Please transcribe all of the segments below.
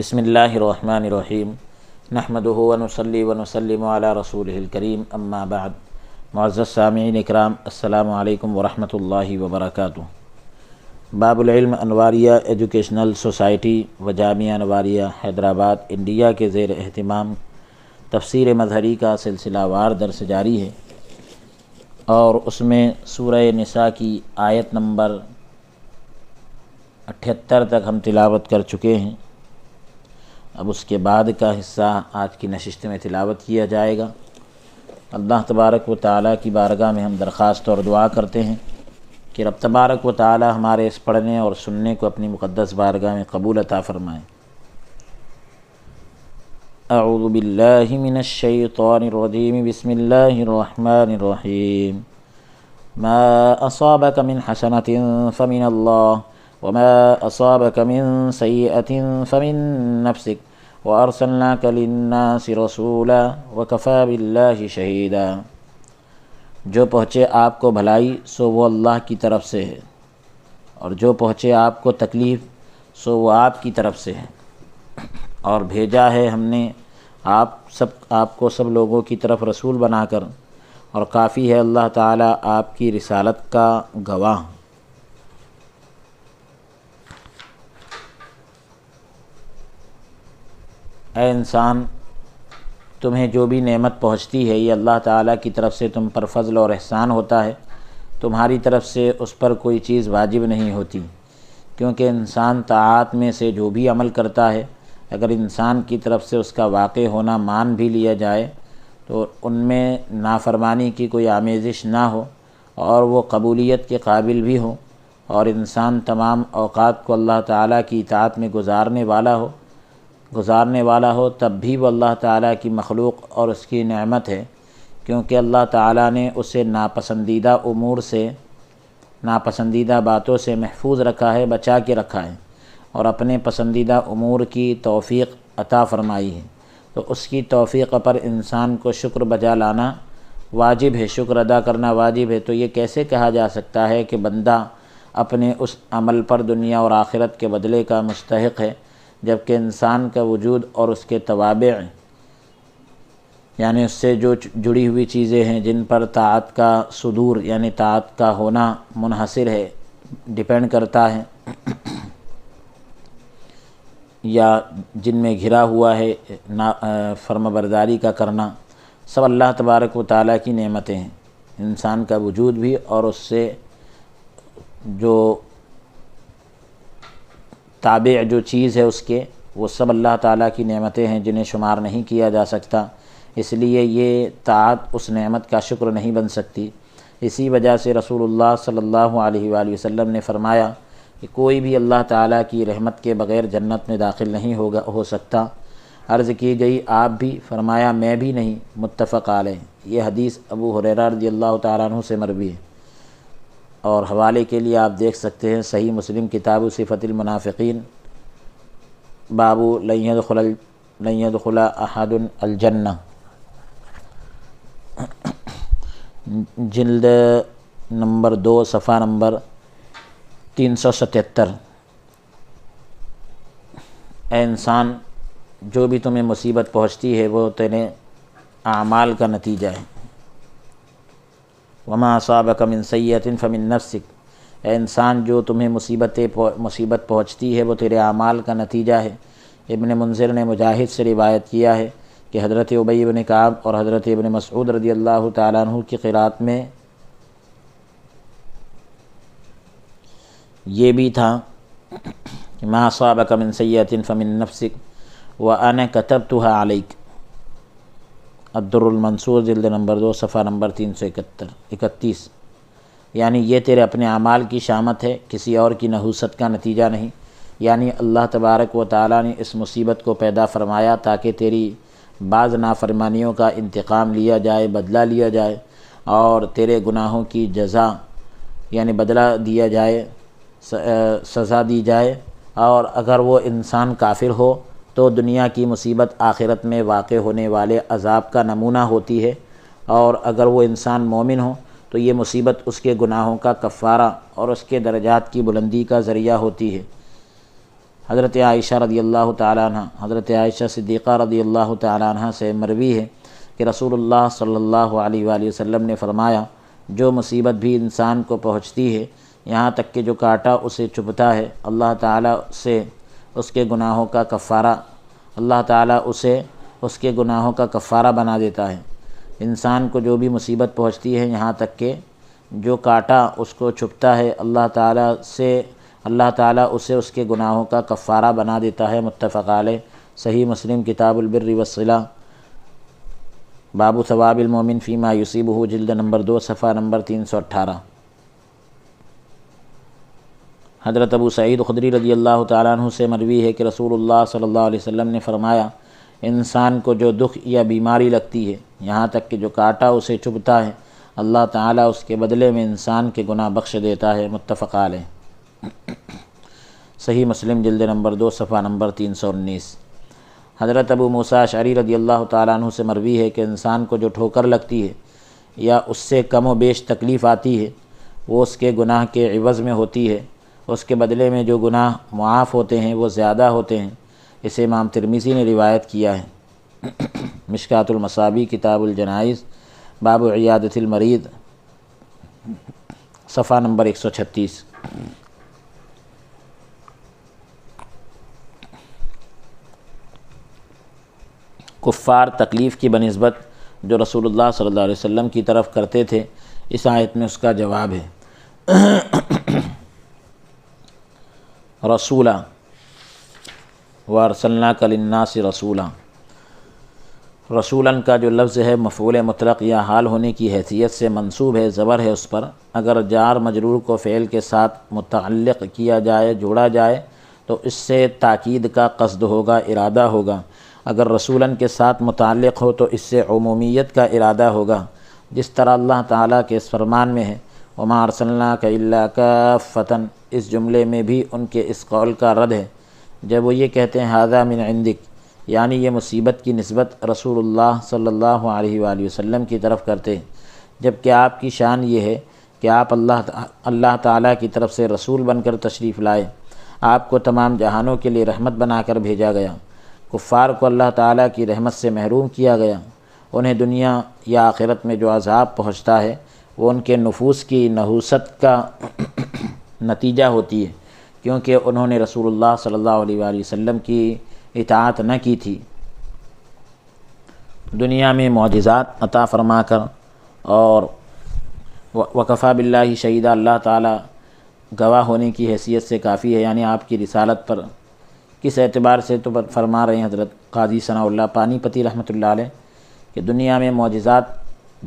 بسم اللہ الرحمن الرحیم نحمدہ ونصلی ونسلم علی رسولہ الکریم اما بعد۔ معزز سامعین اکرام، السلام علیکم ورحمۃ اللہ وبرکاتہ۔ باب العلم انواریہ ایجوکیشنل سوسائٹی و جامعہ انواریہ حیدرآباد انڈیا کے زیر اہتمام تفسیر مظہری کا سلسلہ وار درس جاری ہے، اور اس میں سورہ نساء کی آیت نمبر 78 تک ہم تلاوت کر چکے ہیں۔ اب اس کے بعد کا حصہ آج کی نشست میں تلاوت کیا جائے گا۔ اللہ تبارک و تعالیٰ کی بارگاہ میں ہم درخواست اور دعا کرتے ہیں کہ رب تبارک و تعالیٰ ہمارے اس پڑھنے اور سننے کو اپنی مقدس بارگاہ میں قبول عطا فرمائے۔ اعوذ باللہ من الشیطان الرجیم، بسم اللہ الرحمن الرحیم۔ ما اصابک من حسنۃ فمن اللہ وما اصابک من سیئۃ فمن نفسک وارسلناک للناس رسولا وکفی باللہ شہیدا۔ جو پہنچے آپ کو بھلائی سو وہ اللہ کی طرف سے ہے، اور جو پہنچے آپ کو تکلیف سو وہ آپ کی طرف سے ہے، اور بھیجا ہے ہم نے آپ کو سب لوگوں کی طرف رسول بنا کر، اور کافی ہے اللہ تعالیٰ آپ کی رسالت کا گواہ۔ اے انسان، تمہیں جو بھی نعمت پہنچتی ہے یہ اللہ تعالیٰ کی طرف سے تم پر فضل اور احسان ہوتا ہے، تمہاری طرف سے اس پر کوئی چیز واجب نہیں ہوتی، کیونکہ انسان طاعات میں سے جو بھی عمل کرتا ہے اگر انسان کی طرف سے اس کا واقع ہونا مان بھی لیا جائے تو ان میں نافرمانی کی کوئی آمیزش نہ ہو اور وہ قبولیت کے قابل بھی ہو، اور انسان تمام اوقات کو اللہ تعالیٰ کی اطاعت میں گزارنے والا ہو تب بھی وہ اللہ تعالیٰ کی مخلوق اور اس کی نعمت ہے، کیونکہ اللہ تعالیٰ نے اسے ناپسندیدہ امور سے، ناپسندیدہ باتوں سے محفوظ رکھا ہے، بچا کے رکھا ہے، اور اپنے پسندیدہ امور کی توفیق عطا فرمائی ہے۔ تو اس کی توفیق پر انسان کو شکر بجا لانا واجب ہے، شکر ادا کرنا واجب ہے۔ تو یہ کیسے کہا جا سکتا ہے کہ بندہ اپنے اس عمل پر دنیا اور آخرت کے بدلے کا مستحق ہے، جبکہ انسان کا وجود اور اس کے توابع یعنی اس سے جو جڑی ہوئی چیزیں ہیں جن پر طاعت کا صدور یعنی طاعت کا ہونا منحصر ہے، ڈیپینڈ کرتا ہے، یا جن میں گھرا ہوا ہے فرما برداری کا کرنا، سب اللہ تبارک و تعالیٰ کی نعمتیں ہیں۔ انسان کا وجود بھی اور اس سے جو تابع جو چیز ہے اس کے، وہ سب اللہ تعالیٰ کی نعمتیں ہیں جنہیں شمار نہیں کیا جا سکتا، اس لیے یہ طاعت اس نعمت کا شکر نہیں بن سکتی۔ اسی وجہ سے رسول اللہ صلی اللہ علیہ وآلہ وسلم نے فرمایا کہ کوئی بھی اللہ تعالیٰ کی رحمت کے بغیر جنت میں داخل نہیں ہو سکتا۔ عرض کی گئی آپ بھی؟ فرمایا میں بھی نہیں، متفق علیہ۔ یہ حدیث ابو ہریرہ رضی اللہ تعالیٰ عنہ سے مروی ہے، اور حوالے کے لیے آپ دیکھ سکتے ہیں صحیح مسلم کتاب صفت المنافقین، باب لن يدخل احد الجنہ، جلد نمبر 2 صفحہ نمبر 377۔ اے انسان، جو بھی تمہیں مصیبت پہنچتی ہے وہ تیرے اعمال کا نتیجہ ہے۔ وما اصابک من سیئۃ فمن نفسک، اے انسان جو تمہیں مصیبت پہنچتی ہے وہ تیرے اعمال کا نتیجہ ہے۔ ابن منذر نے مجاہد سے روایت کیا ہے کہ حضرت ابی بن کعب اور حضرت ابن مسعود رضی اللہ تعالیٰ عنہ کی قرات میں یہ بھی تھا کہ ما اصابک من سیئۃ فمن نفسک وانا کتبتها علیک، الدر المنصور جلد نمبر 2 صفحہ نمبر 331، یعنی یہ تیرے اپنے اعمال کی شامت ہے، کسی اور کی نحوست کا نتیجہ نہیں۔ یعنی اللہ تبارک و تعالیٰ نے اس مصیبت کو پیدا فرمایا تاکہ تیری بعض نافرمانیوں کا انتقام لیا جائے، بدلہ لیا جائے، اور تیرے گناہوں کی جزا یعنی بدلہ دیا جائے، سزا دی جائے، اور اگر وہ انسان کافر ہو تو دنیا کی مصیبت آخرت میں واقع ہونے والے عذاب کا نمونہ ہوتی ہے، اور اگر وہ انسان مومن ہو تو یہ مصیبت اس کے گناہوں کا کفارہ اور اس کے درجات کی بلندی کا ذریعہ ہوتی ہے۔ حضرت عائشہ رضی اللہ تعالیٰ عنہ، حضرت عائشہ صدیقہ رضی اللہ تعالیٰ عنہ سے مروی ہے کہ رسول اللہ صلی اللہ علیہ وآلہ وسلم نے فرمایا، جو مصیبت بھی انسان کو پہنچتی ہے، یہاں تک کہ جو کانٹا اسے چبھتا ہے، اللہ تعالیٰ سے اس کے گناہوں کا کفارہ، اللہ تعالیٰ اسے اس کے گناہوں کا کفارہ بنا دیتا ہے۔ انسان کو جو بھی مصیبت پہنچتی ہے، یہاں تک کہ جو کانٹا اس کو چبھتا ہے، اللہ تعالیٰ اسے اس کے گناہوں کا کفارہ بنا دیتا ہے۔ متفق علیہ، صحیح مسلم کتاب البر والصلہ، باب ثواب المومن فیما یصیبہ، جلد نمبر 2 صفحہ نمبر 318۔ حضرت ابو سعید خدری رضی اللہ تعالیٰ عنہ سے مروی ہے کہ رسول اللہ صلی اللہ علیہ وسلم نے فرمایا، انسان کو جو دکھ یا بیماری لگتی ہے، یہاں تک کہ جو کانٹا اسے چبھتا ہے، اللہ تعالیٰ اس کے بدلے میں انسان کے گناہ بخش دیتا ہے۔ متفق علیہ، صحیح مسلم جلد نمبر 2 صفحہ نمبر 319۔ حضرت ابو موسیٰ اشعری رضی اللہ تعالیٰ عنہ سے مروی ہے کہ انسان کو جو ٹھوکر لگتی ہے یا اس سے کم و بیش تکلیف آتی ہے، وہ اس کے گناہ کے عوض میں ہوتی ہے، اس کے بدلے میں جو گناہ معاف ہوتے ہیں وہ زیادہ ہوتے ہیں۔ اسے امام ترمذی نے روایت کیا ہے۔ مشکات المصابیح کتاب الجنائز، باب عیادۃ المریض، صفحہ نمبر 136۔ کفار تکلیف کی بنسبت جو رسول اللہ صلی اللہ علیہ وسلم کی طرف کرتے تھے، اس آیت میں اس کا جواب ہے۔ رسولا وارسلناک للناس رسولا، رسولاً کا جو لفظ ہے مفعول مطلق یا حال ہونے کی حیثیت سے منصوب ہے، زبر ہے اس پر۔ اگر جار مجرور کو فعل کے ساتھ متعلق کیا جائے، جوڑا جائے، تو اس سے تاکید کا قصد ہوگا، ارادہ ہوگا۔ اگر رسولاً کے ساتھ متعلق ہو تو اس سے عمومیت کا ارادہ ہوگا، جس طرح اللہ تعالیٰ کے اس فرمان میں ہے، وما ارسلناک الا کافۃ۔ اس جملے میں بھی ان کے اس قول کا رد ہے جب وہ یہ کہتے ہیں ھذا من عندک، یعنی یہ مصیبت کی نسبت رسول اللہ صلی اللہ علیہ وآلہ وسلم کی طرف کرتے ہیں، جبکہ آپ کی شان یہ ہے کہ آپ اللہ تعالیٰ کی طرف سے رسول بن کر تشریف لائے، آپ کو تمام جہانوں کے لیے رحمت بنا کر بھیجا گیا۔ کفار کو اللہ تعالیٰ کی رحمت سے محروم کیا گیا، انہیں دنیا یا آخرت میں جو عذاب پہنچتا ہے وہ ان کے نفوس کی نحوست کا نتیجہ ہوتی ہے، کیونکہ انہوں نے رسول اللہ صلی اللہ علیہ وآلہ وسلم کی اطاعت نہ کی تھی۔ دنیا میں معجزات عطا فرما کر، اور وکفیٰ باللہ شہیدہ، اللہ تعالیٰ گواہ ہونے کی حیثیت سے کافی ہے، یعنی آپ کی رسالت پر کس اعتبار سے تو فرما رہے ہیں حضرت قاضی ثناء اللہ پانی پتی رحمۃ اللہ علیہ کہ دنیا میں معجزات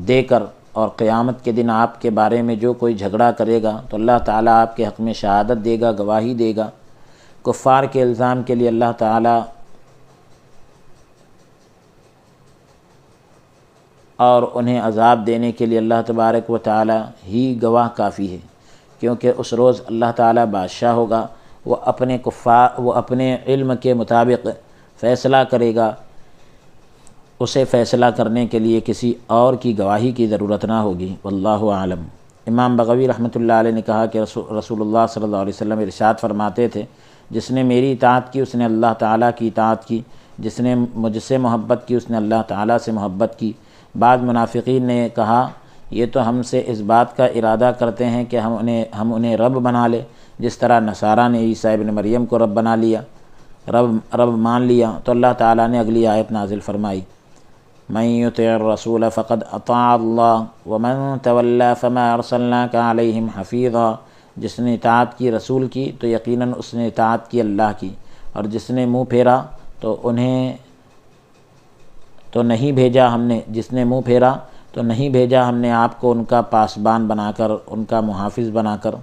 دے کر اور قیامت کے دن آپ کے بارے میں جو کوئی جھگڑا کرے گا تو اللہ تعالیٰ آپ کے حق میں شہادت دے گا، گواہی دے گا۔ کفار کے الزام کے لیے اللہ تعالیٰ اور انہیں عذاب دینے کے لیے اللہ تبارک و تعالیٰ ہی گواہ کافی ہے، کیونکہ اس روز اللہ تعالیٰ بادشاہ ہوگا، وہ اپنے علم کے مطابق فیصلہ کرے گا، اسے فیصلہ کرنے کے لیے کسی اور کی گواہی کی ضرورت نہ ہوگی۔ واللہ اعلم۔ امام بغوی رحمۃ اللہ علیہ نے کہا کہ رسول اللہ صلی اللہ علیہ وسلم ارشاد فرماتے تھے، جس نے میری اطاعت کی اس نے اللہ تعالیٰ کی اطاعت کی، جس نے مجھ سے محبت کی اس نے اللہ تعالیٰ سے محبت کی۔ بعض منافقین نے کہا یہ تو ہم سے اس بات کا ارادہ کرتے ہیں کہ ہم انہیں رب بنا لے، جس طرح نصارہ نے عیسیٰ ابن مریم کو رب بنا لیا، رب مان لیا۔ تو اللہ تعالیٰ نے اگلی آیت نازل فرمائی، من یطع الرسول فقد اطاع اللہ ومن تولی فما ارسلناک علیہم حفیظا۔ جس نے اطاعت کی رسول کی تو یقیناً اس نے اطاعت کی اللہ کی، اور جس نے منہ پھیرا تو انہیں تو نہیں بھیجا ہم نے، جس نے منہ پھیرا تو نہیں بھیجا ہم نے آپ کو ان کا پاسبان بنا کر، ان کا محافظ بنا کر۔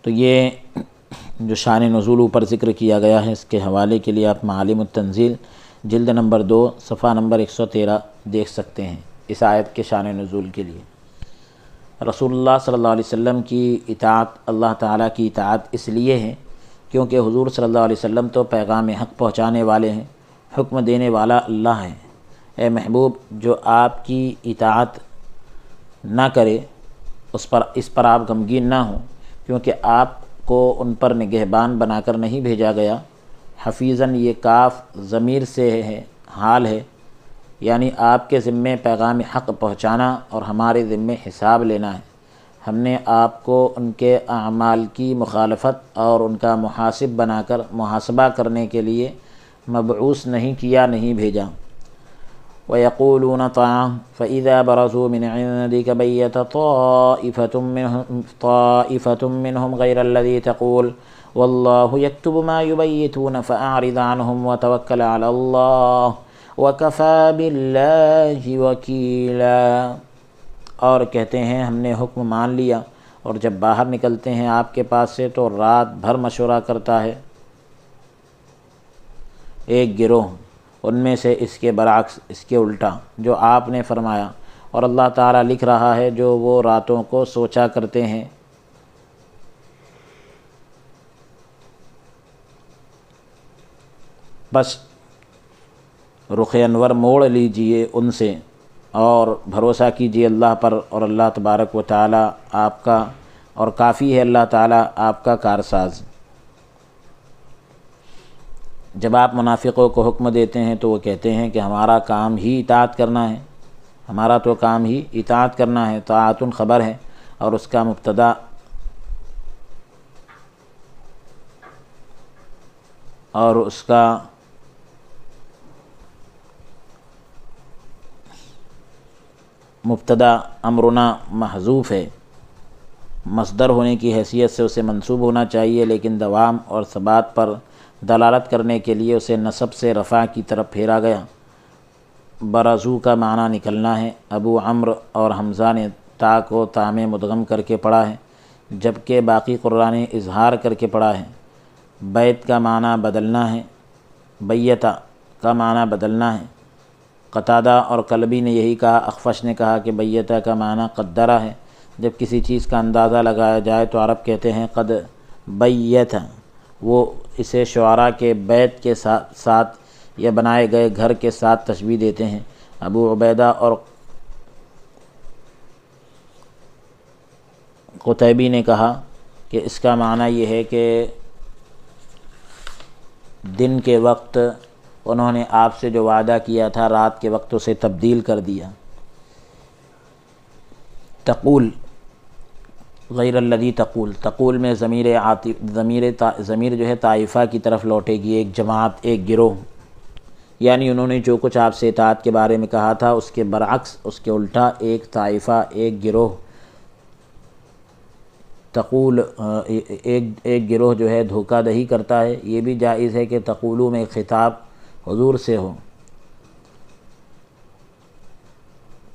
تو یہ جو شان نزول اوپر ذکر کیا گیا ہے، اس کے حوالے کے لیے آپ معالم التنزیل جلد نمبر 2 صفحہ نمبر 113 دیکھ سکتے ہیں اس آیت کے شان نزول کے لیے۔ رسول اللہ صلی اللہ علیہ وسلم کی اطاعت اللہ تعالیٰ کی اطاعت اس لیے ہے کیونکہ حضور صلی اللہ علیہ وسلم تو پیغام حق پہنچانے والے ہیں، حکم دینے والا اللہ ہے۔ اے محبوب، جو آپ کی اطاعت نہ کرے اس پر آپ غمگین نہ ہوں، کیونکہ آپ کو ان پر نگہبان بنا کر نہیں بھیجا گیا؟ حفیظاً یہ کاف ضمیر سے ہے، حال ہے، یعنی آپ کے ذمے پیغام حق پہنچانا اور ہمارے ذمے حساب لینا ہے۔ ہم نے آپ کو ان کے اعمال کی مخالفت اور ان کا محاسب بنا کر محاسبہ کرنے کے لیے مبعوث نہیں کیا، نہیں بھیجا۔ وَيَقُولُونَ طَاعَةٌ فَإِذَا بَرَزُوا مِنْ عِنْدِكَ بَيَّتَ طَائِفَةٌ مِّنْهُمْ غَيْرَ الَّذِي تَقُولُ وَاللَّهُ يَكْتُبُ مَا يُبَيِّتُونَ فَأَعْرِضْ عَنْهُمْ وَتَوَكَّلْ عَلَى اللَّهِ وَكَفَى بِاللَّهِ وَكِيلًا۔ اور کہتے ہیں ہم نے حکم مان لیا، اور جب باہر نکلتے ہیں آپ کے پاس سے تو رات بھر مشورہ کرتا ہے ایک گروہ ان میں سے اس کے برعکس، اس کے الٹا جو آپ نے فرمایا، اور اللہ تعالیٰ لکھ رہا ہے جو وہ راتوں کو سوچا کرتے ہیں۔ بس رخ انور موڑ لیجئے ان سے اور بھروسہ کیجئے اللہ پر، اور اللہ تبارک و تعالیٰ آپ کا، اور کافی ہے اللہ تعالیٰ آپ کا کارساز۔ جب آپ منافقوں کو حکم دیتے ہیں تو وہ کہتے ہیں کہ ہمارا کام ہی اطاعت کرنا ہے، ہمارا تو کام ہی اطاعت کرنا ہے۔ طاعت خبر ہے اور اس کا مبتدا امرنا محذوف ہے، مصدر ہونے کی حیثیت سے اسے منصوب ہونا چاہیے، لیکن دوام اور ثبات پر دلالت کرنے کے لیے اسے نصب سے رفع کی طرف پھیرا گیا۔ برزو کا معنی نکلنا ہے۔ ابو عمرو اور حمزہ نے تا کو تا میں مدغم کر کے پڑھا ہے، جبکہ باقی قراء نے اظہار کر کے پڑھا ہے۔ بیت کا معنی بدلنا ہے، بیتا کا معنی بدلنا ہے۔ قتادہ اور قلبی نے یہی کہا، اخفش نے کہا کہ بیتا کا معنی قدرہ ہے۔ جب کسی چیز کا اندازہ لگایا جائے تو عرب کہتے ہیں قد بیت، وہ اسے شعراء کے بیت کے ساتھ یا بنائے گئے گھر کے ساتھ تشبیہ دیتے ہیں۔ ابو عبیدہ اور قتیبی نے کہا کہ اس کا معنی یہ ہے کہ دن کے وقت انہوں نے آپ سے جو وعدہ کیا تھا رات کے وقت اسے تبدیل کر دیا۔ تقول غیر الذی تقول، تقول میں ضمیر جو ہے طائفہ کی طرف لوٹے گی، ایک جماعت، ایک گروہ، یعنی انہوں نے جو کچھ آپ سے اطاعت کے بارے میں کہا تھا اس کے برعکس، اس کے الٹا ایک طائفہ، ایک گروہ، تقول ایک گروہ جو ہے دھوکہ دہی کرتا ہے۔ یہ بھی جائز ہے کہ تقولو میں خطاب حضور سے ہو،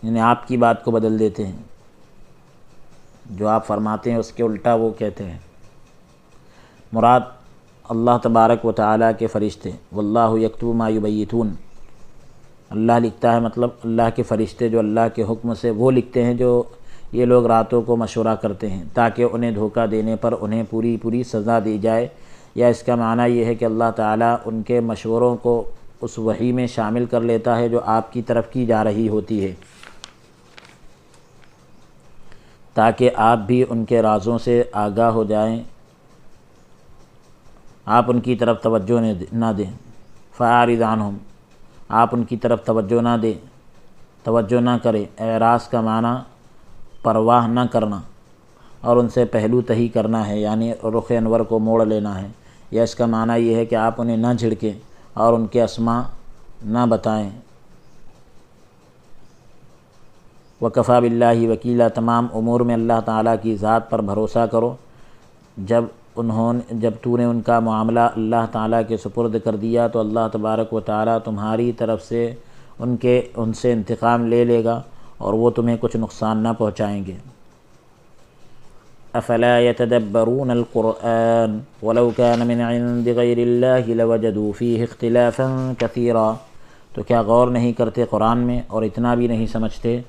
یعنی آپ کی بات کو بدل دیتے ہیں، جو آپ فرماتے ہیں اس کے الٹا وہ کہتے ہیں۔ مراد اللہ تبارک و تعالیٰ کے فرشتے، واللہ یکتب ما یبیتون، اللہ لکھتا ہے، مطلب اللہ کے فرشتے جو اللہ کے حکم سے وہ لکھتے ہیں جو یہ لوگ راتوں کو مشورہ کرتے ہیں، تاکہ انہیں دھوکہ دینے پر انہیں پوری سزا دی جائے۔ یا اس کا معنی یہ ہے کہ اللہ تعالیٰ ان کے مشوروں کو اس وحی میں شامل کر لیتا ہے جو آپ کی طرف کی جا رہی ہوتی ہے، تاکہ آپ بھی ان کے رازوں سے آگاہ ہو جائیں، آپ ان کی طرف توجہ نہ دیں۔ فَأَعْرِضْ عَنْهُمْ، آپ ان کی طرف توجہ نہ دیں، توجہ نہ کریں۔ اعراض کا معنی پرواہ نہ کرنا اور ان سے پہلو تہی کرنا ہے، یعنی رخ انور کو موڑ لینا ہے۔ یا اس کا معنی یہ ہے کہ آپ انہیں نہ جھڑکیں اور ان کے اسماء نہ بتائیں۔ وَكَفَى بِاللَّهِ وَكِيلًا، تمام امور میں اللہ تعالیٰ کی ذات پر بھروسہ کرو۔ جب تو نے ان کا معاملہ اللہ تعالیٰ کے سپرد کر دیا تو اللہ تبارک و تعالیٰ تمہاری طرف سے ان سے انتقام لے لے گا اور وہ تمہیں کچھ نقصان نہ پہنچائیں گے۔ افلا يتدبرون القرآن ولو كان من عند غير الله لوجدوا فيه اختلافا كثيرا، تو کیا غور نہیں کرتے قرآن میں اور اتنا بھی نہیں سمجھتے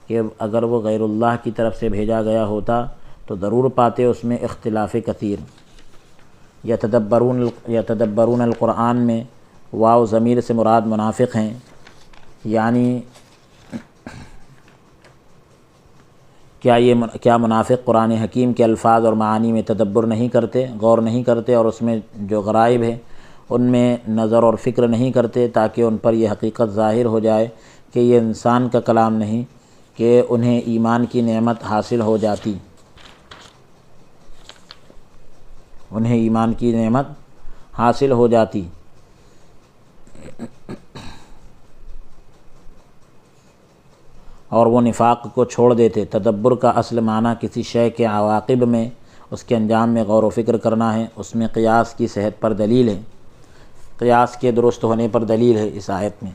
کہ اگر وہ غیر اللہ کی طرف سے بھیجا گیا ہوتا تو ضرور پاتے اس میں اختلاف کثیر۔ یتدبرون القرآن میں واو ضمیر سے مراد منافق ہیں، یعنی کیا منافق قرآن حکیم کے الفاظ اور معانی میں تدبر نہیں کرتے، غور نہیں کرتے، اور اس میں جو غرائب ہے ان میں نظر اور فکر نہیں کرتے تاکہ ان پر یہ حقیقت ظاہر ہو جائے کہ یہ انسان کا کلام نہیں، کہ انہیں ایمان کی نعمت حاصل ہو جاتی، انہیں ایمان کی نعمت حاصل ہو جاتی۔ اور وہ نفاق کو چھوڑ دیتے۔ تدبر کا اصل معنی کسی شے کے عواقب میں، اس کے انجام میں غور و فکر کرنا ہے۔ اس میں قیاس کی صحت پر دلیل ہے، قیاس کے درست ہونے پر دلیل ہے اس آیت میں۔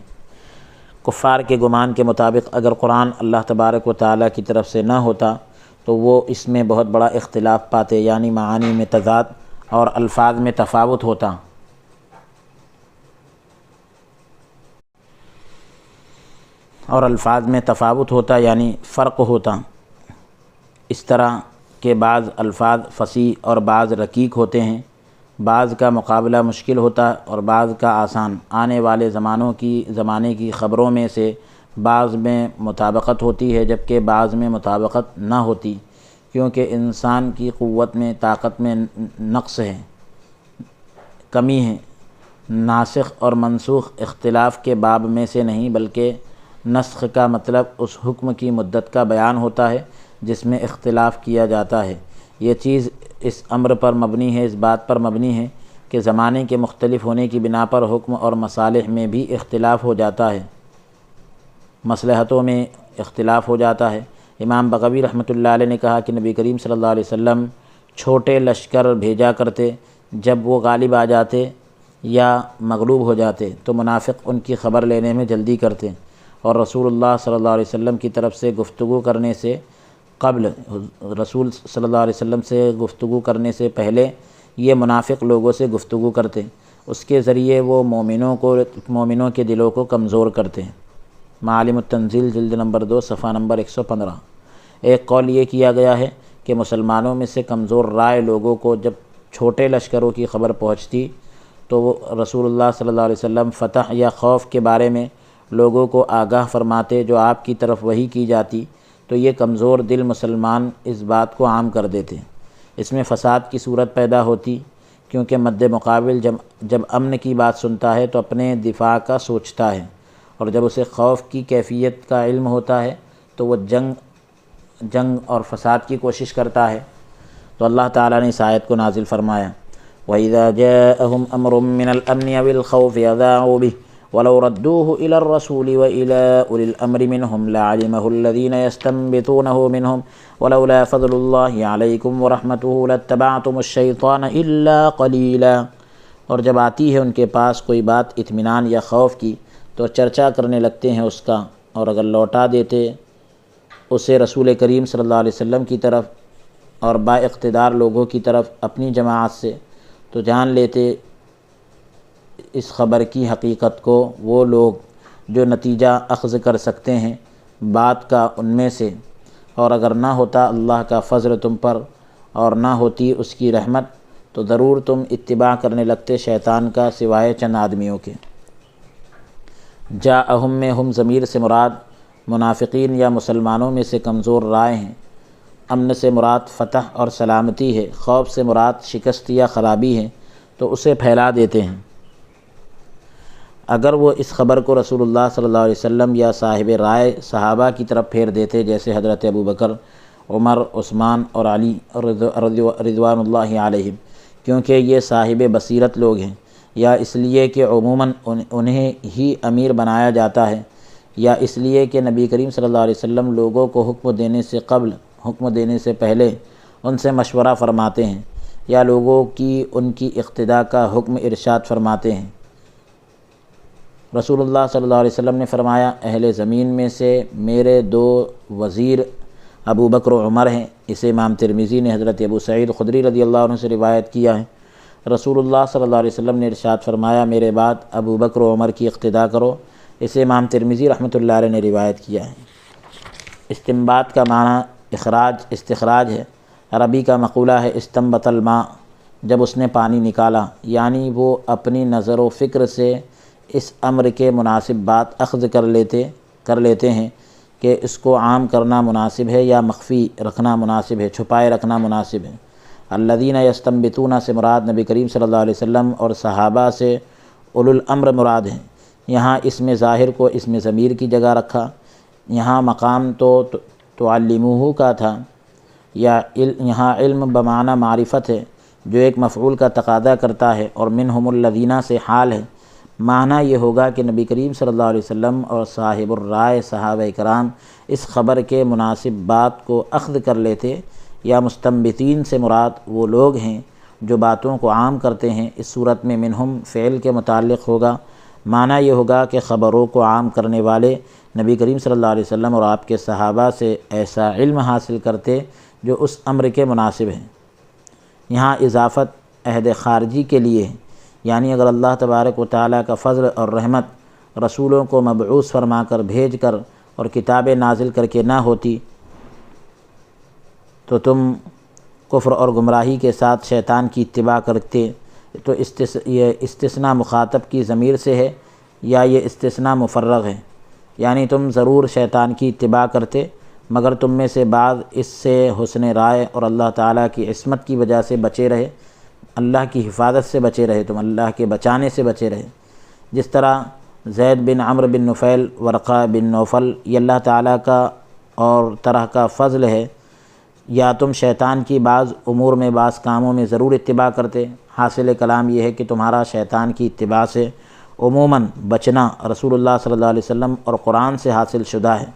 کفار کے گمان کے مطابق اگر قرآن اللہ تبارک و تعالیٰ کی طرف سے نہ ہوتا تو وہ اس میں بہت بڑا اختلاف پاتے، یعنی معانی میں تضاد اور الفاظ میں تفاوت ہوتا۔ یعنی فرق ہوتا، اس طرح کہ بعض الفاظ فصیح اور بعض رقیق ہوتے ہیں، بعض کا مقابلہ مشکل ہوتا اور بعض کا آسان۔ آنے والے زمانے کی خبروں میں سے بعض میں مطابقت ہوتی ہے جبکہ بعض میں مطابقت نہ ہوتی، کیونکہ انسان کی قوت میں، طاقت میں نقص ہے، کمی ہے۔ ناسخ اور منسوخ اختلاف کے باب میں سے نہیں، بلکہ نسخ کا مطلب اس حکم کی مدت کا بیان ہوتا ہے جس میں اختلاف کیا جاتا ہے۔ یہ چیز اس امر پر مبنی ہے، اس بات پر مبنی ہے کہ زمانے کے مختلف ہونے کی بنا پر حکم اور مصالح میں بھی اختلاف ہو جاتا ہے، مصلحتوں میں اختلاف ہو جاتا ہے۔ امام بغوی رحمۃ اللہ علیہ نے کہا کہ نبی کریم صلی اللہ علیہ وسلم چھوٹے لشکر بھیجا کرتے، جب وہ غالب آ جاتے یا مغلوب ہو جاتے تو منافق ان کی خبر لینے میں جلدی کرتے، اور رسول اللہ صلی اللہ علیہ وسلم کی طرف سے گفتگو کرنے سے قبل، رسول صلی اللہ علیہ وسلم سے گفتگو کرنے سے پہلے یہ منافق لوگوں سے گفتگو کرتے، اس کے ذریعے وہ مومنوں کے دلوں کو کمزور کرتے ہیں۔ معالم التنزیل جلد نمبر 2 صفحہ نمبر 115۔ ایک قول یہ کیا گیا ہے کہ مسلمانوں میں سے کمزور رائے لوگوں کو جب چھوٹے لشکروں کی خبر پہنچتی تو وہ رسول اللہ صلی اللہ علیہ وسلم فتح یا خوف کے بارے میں لوگوں کو آگاہ فرماتے جو آپ کی طرف وحی کی جاتی، تو یہ کمزور دل مسلمان اس بات کو عام کر دیتے۔ اس میں فساد کی صورت پیدا ہوتی، کیونکہ مد مقابل جب امن کی بات سنتا ہے تو اپنے دفاع کا سوچتا ہے، اور جب اسے خوف کی کیفیت کا علم ہوتا ہے تو وہ جنگ اور فساد کی کوشش کرتا ہے۔ تو اللہ تعالیٰ نے اس آیت کو نازل فرمایا، وَإِذَا جَاءَهُمْ أَمْرٌ مِّنَ الْأَمْنِ أَوِ الْخَوْفِ أَذَاعُوا بِهِ وَلَوْ رَدُّوهُ إِلَى الرَّسُولِ وَإِلَى أُولِي الْأَمْرِ مِنْهُمْ لَعَلِمَهُ الَّذِينَ يَسْتَنبِطُونَهُ مِنْهُمْ وَلَوْلَا فَضْلُ اللَّهِ عَلَيْكُمْ وَرَحْمَتُهُ لَاتَّبَعْتُمُ الشَّيْطَانَ إِلَّا قَلِيلًا۔ اور جب آتی ہے ان کے پاس کوئی بات اطمینان یا خوف کی تو چرچا کرنے لگتے ہیں اس کا، اور اگر لوٹا دیتے اسے رسول کریم صلی اللہ علیہ وسلم کی طرف اور با اقتدار لوگوں کی طرف اپنی جماعت سے، تو جان لیتے اس خبر کی حقیقت کو وہ لوگ جو نتیجہ اخذ کر سکتے ہیں بات کا ان میں سے، اور اگر نہ ہوتا اللہ کا فضل تم پر اور نہ ہوتی اس کی رحمت تو ضرور تم اتباع کرنے لگتے شیطان کا سوائے چند آدمیوں کے۔ جاءہم میں ہم ضمیر سے مراد منافقین یا مسلمانوں میں سے کمزور رائے ہیں۔ امن سے مراد فتح اور سلامتی ہے، خوف سے مراد شکست یا خرابی ہے، تو اسے پھیلا دیتے ہیں۔ اگر وہ اس خبر کو رسول اللہ صلی اللہ علیہ وسلم یا صاحب رائے صحابہ کی طرف پھیر دیتے، جیسے حضرت ابوبکر، عمر، عثمان اور علی رضوان اللہ علیہم، کیونکہ یہ صاحب بصیرت لوگ ہیں، یا اس لیے کہ عموماً انہیں ہی امیر بنایا جاتا ہے، یا اس لیے کہ نبی کریم صلی اللہ علیہ وسلم لوگوں کو حکم دینے سے پہلے ان سے مشورہ فرماتے ہیں، یا لوگوں کی ان کی اقتداء کا حکم ارشاد فرماتے ہیں۔ رسول اللہ صلی اللہ علیہ وسلم نے فرمایا، اہل زمین میں سے میرے 2 وزیر ابو بکر و عمر ہیں۔ اسے امام ترمذی نے حضرت ابو سعید خدری رضی اللہ عنہ سے روایت کیا ہے۔ رسول اللہ صلی اللہ علیہ وسلم نے ارشاد فرمایا، میرے بعد ابو بکر و عمر کی اقتداء کرو۔ اسے امام ترمذی رحمۃ اللہ علیہ نے روایت کیا ہے۔ استنباط کا معنی استخراج ہے۔ عربی کا مقولہ ہے استنبط الماء، جب اس نے پانی نکالا، یعنی وہ اپنی نظر و فکر سے اس امر کے مناسب بات اخذ کر لیتے ہیں کہ اس کو عام کرنا مناسب ہے یا مخفی رکھنا مناسب ہے، چھپائے رکھنا مناسب ہے۔ الذین یستنبطون سے مراد نبی کریم صلی اللہ علیہ وسلم اور صحابہ سے اولو الامر مراد ہیں۔ یہاں اسم ظاہر کو اسم ضمیر کی جگہ رکھا۔ یہاں مقام تو تعلموہ کا تھا، یہاں علم بمعنی معرفت ہے جو ایک مفعول کا تقاضا کرتا ہے، اور منہم الذین سے حال ہے۔ معنی یہ ہوگا کہ نبی کریم صلی اللہ علیہ وسلم اور صاحب الرائے صحابہ کرام اس خبر کے مناسب بات کو اخذ کر لیتے، یا مستنبطین سے مراد وہ لوگ ہیں جو باتوں کو عام کرتے ہیں۔ اس صورت میں منہم فعل کے متعلق ہوگا۔ معنی یہ ہوگا کہ خبروں کو عام کرنے والے نبی کریم صلی اللہ علیہ وسلم اور آپ کے صحابہ سے ایسا علم حاصل کرتے جو اس امر کے مناسب ہیں۔ یہاں اضافت عہد خارجی کے لیے ہے، یعنی اگر اللہ تبارک و تعالیٰ کا فضل اور رحمت رسولوں کو مبعوث فرما کر بھیج کر اور کتابیں نازل کر کے نہ ہوتی تو تم کفر اور گمراہی کے ساتھ شیطان کی اتباع کرتے۔ تو یہ استثناء مخاطب کی ضمیر سے ہے یا یہ استثناء مفرغ ہے، یعنی تم ضرور شیطان کی اتباع کرتے، مگر تم میں سے بعض اس سے حسن رائے اور اللہ تعالیٰ کی عصمت کی وجہ سے بچے رہے، اللہ کی حفاظت سے بچے رہے، تم اللہ کے بچانے سے بچے رہے۔ جس طرح زید بن عمرو بن نفیل، ورقہ بن نوفل، یہ اللہ تعالیٰ کا اور طرح کا فضل ہے۔ یا تم شیطان کی بعض امور میں بعض کاموں میں ضرور اتباع کرتے۔ حاصل کلام یہ ہے کہ تمہارا شیطان کی اتباع سے عموماً بچنا رسول اللہ صلی اللہ علیہ وسلم اور قرآن سے حاصل شدہ ہے،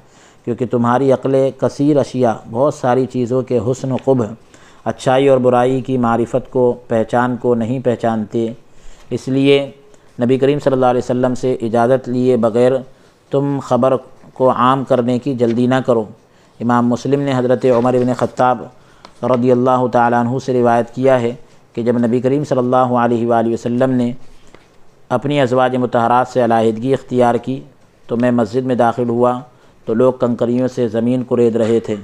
کیونکہ تمہاری عقلیں کثیر اشیاء، بہت ساری چیزوں کے حسن و قبح، اچھائی اور برائی کی معرفت کو، پہچان کو نہیں پہچانتے۔ اس لیے نبی کریم صلی اللہ علیہ وسلم سے اجازت لیے بغیر تم خبر کو عام کرنے کی جلدی نہ کرو۔ امام مسلم نے حضرت عمر بن خطاب رضی اللہ تعالیٰ عنہ سے روایت کیا ہے کہ جب نبی کریم صلی اللہ علیہ وآلہ وسلم نے اپنی ازواج مطہرات سے علیحدگی اختیار کی تو میں مسجد میں داخل ہوا تو لوگ کنکریوں سے زمین کو رید رہے تھے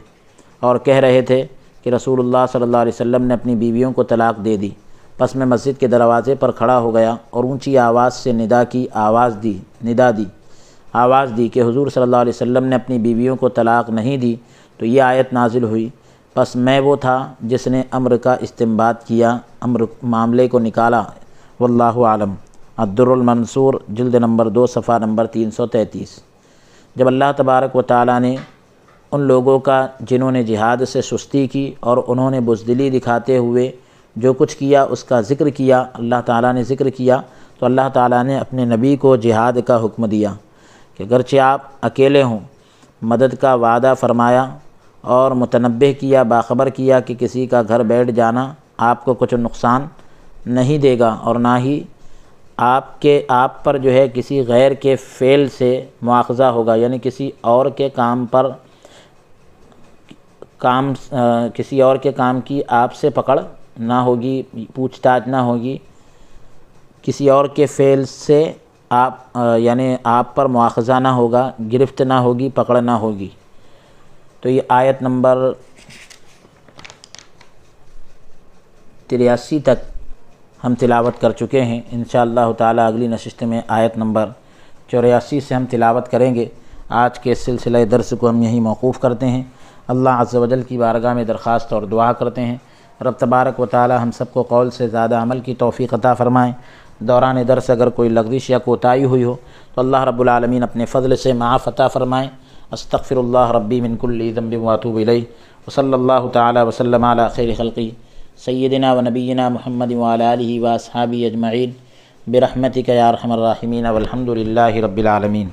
اور کہہ رہے تھے کہ رسول اللہ صلی اللہ علیہ وسلم نے اپنی بیویوں کو طلاق دے دی۔ پس میں مسجد کے دروازے پر کھڑا ہو گیا اور اونچی آواز سے آواز دی کہ حضور صلی اللہ علیہ وسلم نے اپنی بیویوں کو طلاق نہیں دی، تو یہ آیت نازل ہوئی۔ پس میں وہ تھا جس نے امر کا استنباط کیا، معاملے کو نکالا۔ واللہ عالم۔ الدر المنصور جلد نمبر 2 صفحہ نمبر 333۔ جب اللہ تبارک و تعالیٰ نے ان لوگوں کا جنہوں نے جہاد سے سستی کی اور انہوں نے بزدلی دکھاتے ہوئے جو کچھ کیا اس کا ذکر کیا، اللہ تعالیٰ نے ذکر کیا، تو اللہ تعالیٰ نے اپنے نبی کو جہاد کا حکم دیا کہ اگرچہ آپ اکیلے ہوں، مدد کا وعدہ فرمایا اور متنبہ کیا، باخبر کیا کہ کسی کا گھر بیٹھ جانا آپ کو کچھ نقصان نہیں دے گا اور نہ ہی آپ پر جو ہے کسی غیر کے فعل سے مواخذہ ہوگا، یعنی کسی اور کے کام کی آپ سے پکڑ نہ ہوگی، پوچھ تاچھ نہ ہوگی، کسی اور کے فعل سے یعنی آپ پر مواخذہ نہ ہوگا، گرفت نہ ہوگی، پکڑ نہ ہوگی۔ تو یہ آیت نمبر 83 تک ہم تلاوت کر چکے ہیں۔ انشاءاللہ تعالی اگلی نشست میں آیت نمبر 84 سے ہم تلاوت کریں گے۔ آج کے سلسلہ درس کو ہم یہیں موقوف کرتے ہیں۔ اللہ عز و جل کی بارگاہ میں درخواست اور دعا کرتے ہیں رب تبارک و تعالی ہم سب کو قول سے زیادہ عمل کی توفیق عطا فرمائیں۔ دوران درس اگر کوئی لغزش یا کوتاہی ہوئی ہو تو اللہ رب العالمین اپنے فضل سے معاف عطا فرمائیں۔ استغفر اللہ ربی من کل ذنب واتوب الیہ، وصلی اللہ تعالی وسلم علی خیر خلقہ سیدنا و نبینا محمد وعلی آلہ واصحابہ اجمعین برحمتک یا ارحم الراحمین، والحمد للہ رب العالمین۔